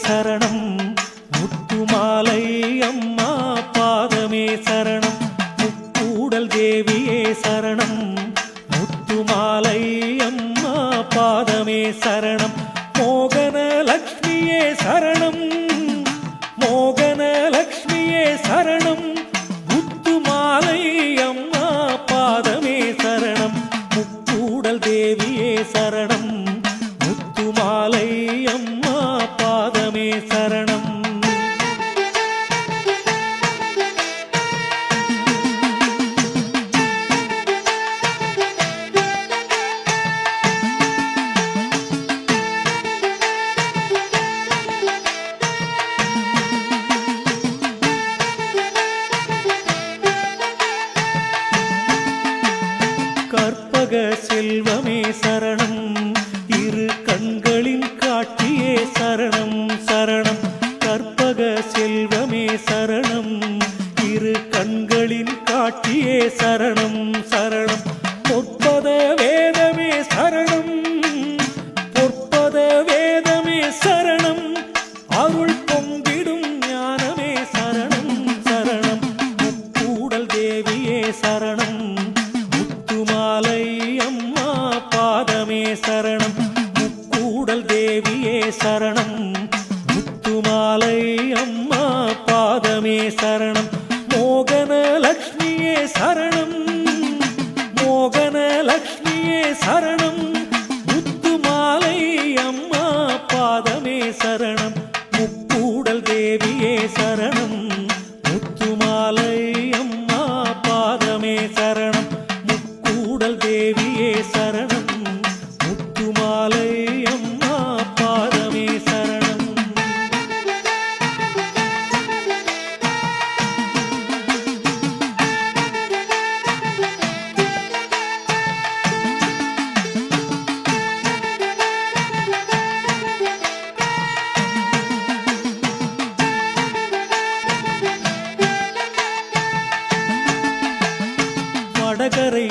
சரணம் முத்துமாலை அம்மா பாதமே சரணம் முக்கூடல் தேவியே சரணம் முத்துமாலை அம்மா பாதமே சரணம் மோகன லக்ஷ்மியே சரணம் மோகன லக்ஷ்மியே சரணம் முத்துமாலை அம்மா பாதமே சரணம் முக்கூடல் தேவியே சரணம் முத்துமாலை அம்மா பாதமே சரணம் கற்பக செல்வமே சரணம் இரு கண்களின் காட்சியே சரணம் சரணம் கற்பக செல்வமே சரணம் இரு கண்களின் காட்சியே சரணம் சரணம் பொற்பத வேதமே சரணம் பொற்பத வேதமே சரணம் அருள் பொங்கிடும் ஞானமே சரணம் சரணம் முக்கூடல் தேவியே சரணம் முத்துமாலை அம்மா பாதமே சரணம் முக்கூடல் தேவியே சரணம் முத்துமாலை அம்மா பாதமே சரணம் மோகன லக்ஷ்மியே சரணம் மோகன லக்ஷ்மியே சரணம் முத்துமாலை அம்மா பாதமே சரணம் முக்கூடல் தேவியே சரணம் முத்துமாலை அம்மா பாதமே சரணம் முக்கூடல் தேவியே சரணம் முத்துமாலை அம்மா பாதமே சரணம் வடகரை